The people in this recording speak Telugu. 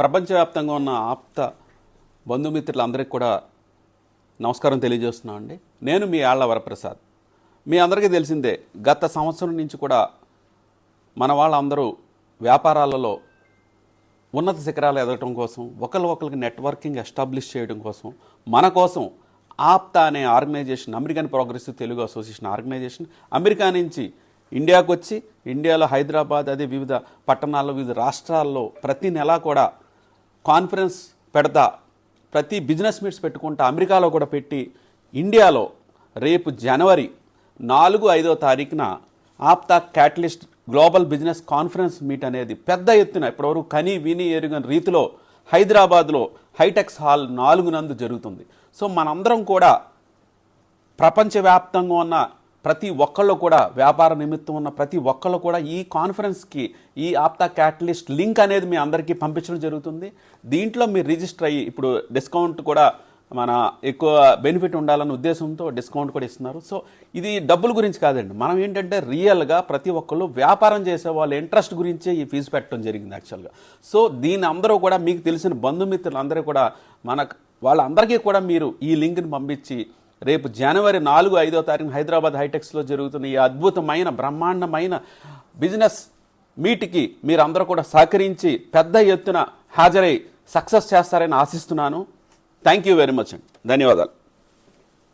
ప్రపంచవ్యాప్తంగా ఉన్న ఆప్త బంధుమిత్రులందరికీ కూడా నమస్కారం తెలియజేస్తున్నాను అండి. నేను మీ ఆళ్ల వరప్రసాద్. మీ అందరికీ తెలిసిందే, గత సంవత్సరం నుంచి కూడా మన వాళ్ళందరూ వ్యాపారాలలో ఉన్నత శిఖరాలు ఎదగటం కోసం, ఒకరికి నెట్వర్కింగ్ ఎస్టాబ్లిష్ చేయడం కోసం, మన కోసం ఆప్తా అనే organisation, American progressive Telugu association organisation America నుంచి ఇండియాకు వచ్చి, ఇండియాలో హైదరాబాద్, అదే వివిధ పట్టణాల్లో, వివిధ రాష్ట్రాల్లో ప్రతి నెల కూడా కాన్ఫరెన్స్ పెడతా, ప్రతి బిజినెస్ మీట్స్ పెట్టుకుంటా, అమెరికాలో కూడా పెట్టి, ఇండియాలో రేపు జనవరి 4-5వ తారీఖున APTA catalyst global business conference meet అనేది పెద్ద ఎత్తున ఇప్పటివరకు కని విని ఎరుగని రీతిలో హైదరాబాద్లో హైటెక్స్ హాల్ 4 నందు జరుగుతుంది. సో మనందరం కూడా ప్రపంచవ్యాప్తంగా ఉన్న ప్రతి ఒక్కళ్ళు కూడా, వ్యాపార నిమిత్తం ఉన్న ప్రతి ఒక్కళ్ళు కూడా ఈ కాన్ఫరెన్స్కి ఈ ఆప్తా క్యాటలిస్ట్ లింక్ అనేది మీ అందరికీ పంపించడం జరుగుతుంది. దీంట్లో మీరు రిజిస్టర్ అయ్యి, ఇప్పుడు డిస్కౌంట్ కూడా మన ఎక్కువ బెనిఫిట్ ఉండాలన్న ఉద్దేశంతో డిస్కౌంట్ కూడా ఇస్తున్నారు. సో ఇది డబ్బుల గురించి కాదండి, మనం ఏంటంటే రియల్గా ప్రతి ఒక్కళ్ళు వ్యాపారం చేసే వాళ్ళ ఇంట్రెస్ట్ గురించే ఈ ఫీజు పెట్టడం జరిగింది యాక్చువల్గా. సో దీని అందరూ కూడా మీకు తెలిసిన బంధుమిత్రులు అందరూ కూడా వాళ్ళందరికీ కూడా మీరు ఈ లింక్ని పంపించి, రేపు జనవరి 4-5వ తారీఖున హైదరాబాద్ హైటెక్స్లో జరుగుతున్న ఈ అద్భుతమైన బ్రహ్మాండమైన బిజినెస్ మీట్కి మీరందరూ కూడా సహకరించి పెద్ద ఎత్తున హాజరై సక్సెస్ చేస్తారని ఆశిస్తున్నాను. థ్యాంక్ యూ వెరీ మచ్ అండి. ధన్యవాదాలు.